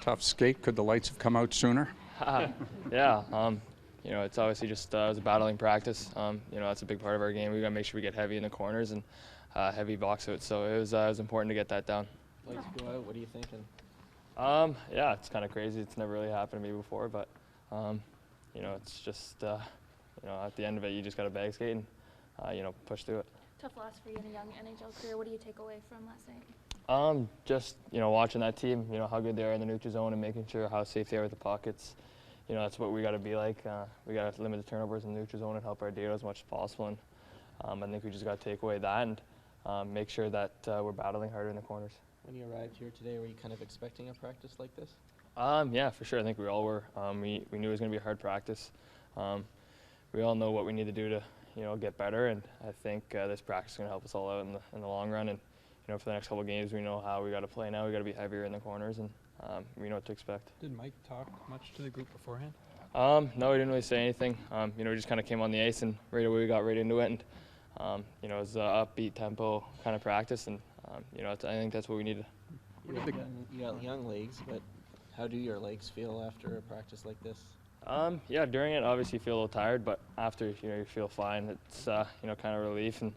Tough skate. Could the lights have come out sooner? Yeah, it's obviously just it was a battling practice. That's a big part of our game. We got to make sure we get heavy in the corners and heavy box out. So it was important to get that down. Lights go out. What are you thinking? Yeah, it's kind of crazy. It's never really happened to me before, but it's just at the end of it, you just got to bag skate and push through it. Tough loss for you in a young NHL career. What do you take away from last night? Just watching that team, how good they are in the neutral zone and making sure how safe they are with the pockets. That's what we got to be like. We got to limit the turnovers in the neutral zone and help our data as much as possible. And I think we just got to take away that and make sure that we're battling harder in the corners. When you arrived here today, were you kind of expecting a practice like this? Yeah, for sure. I think we all were. We knew it was going to be a hard practice. We all know what we need to do to get better, and I think this practice is going to help us all out in the long run. And for the next couple of games, we know how we got to play now. We got to be heavier in the corners, and we know what to expect. Did Mike talk much to the group beforehand? No, he didn't really say anything. We just kind of came on the ice, and right away we got right into it. And it was upbeat tempo kind of practice, and I think that's what we needed. You got young legs, but how do your legs feel after a practice like this? Yeah, during it, obviously you feel a little tired, but after, you feel fine. It's, kind of relief, and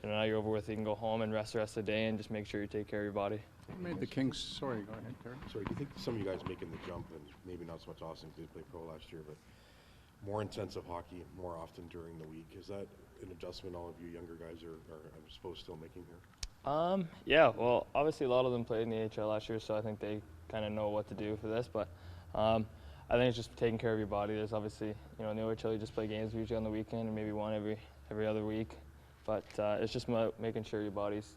now you're over with. You can go home and rest the rest of the day and just make sure you take care of your body. What made the Kings? Sorry, go ahead, Terry. Sorry, do you think some of you guys making the jump, and maybe not so much Austin because he played pro last year, but more intensive hockey more often during the week, is that an adjustment all of you younger guys are I suppose, still making here? Yeah, well, obviously a lot of them played in the AHL last year, so I think they kind of know what to do for this. But I think it's just taking care of your body. There's obviously, in the OHL you just play games usually on the weekend, and maybe one every other week. But it's just making sure your body's,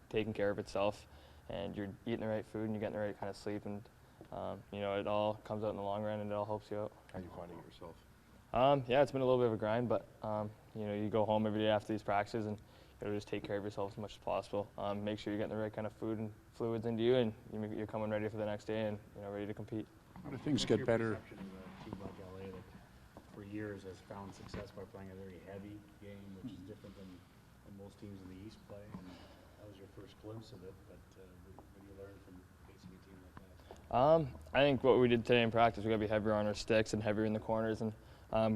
taking care of itself, and you're eating the right food and you're getting the right kind of sleep, and it all comes out in the long run and it all helps you out. How are you finding it yourself? Yeah, it's been a little bit of a grind, but you go home every day after these practices and just take care of yourself as much as possible. Make sure you're getting the right kind of food and fluids into you, and you're coming ready for the next day and ready to compete. How do things get better? What's your perception of a team like LA that for years has found success by playing a very heavy game, which is different than most teams in the East play? And that was your first glimpse of it, but what do you learn from facing a team like that? I think what we did today in practice, we got to be heavier on our sticks and heavier in the corners, and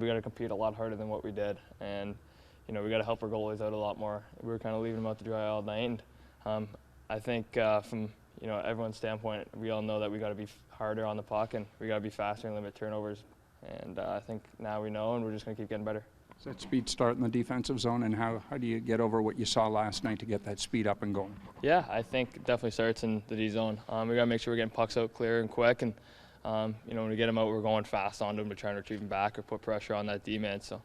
we got to compete a lot harder than what we did. And we got to help our goalies out a lot more. We were kind of leaving them out to dry all night. And I think from everyone's standpoint, we all know that we got to be harder on the puck and we got to be faster and limit turnovers. And I think now we know, and we're just going to keep getting better. Does that speed start in the defensive zone, and how do you get over what you saw last night to get that speed up and going? Yeah, I think it definitely starts in the D zone. We got to make sure we're getting pucks out clear and quick, and when we get them out, we're going fast onto them to try and retrieve them back or put pressure on that D-man. So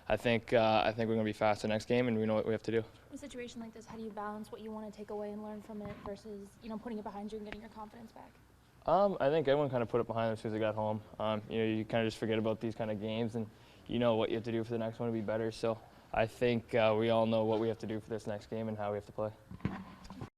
I think we're going to be faster next game, and we know what we have to do. In a situation like this, how do you balance what you want to take away and learn from it versus, putting it behind you and getting your confidence back? I think everyone kind of put it behind them as soon as they got home. You kind of just forget about these kind of games, and you know what you have to do for the next one to be better. So I think we all know what we have to do for this next game and how we have to play.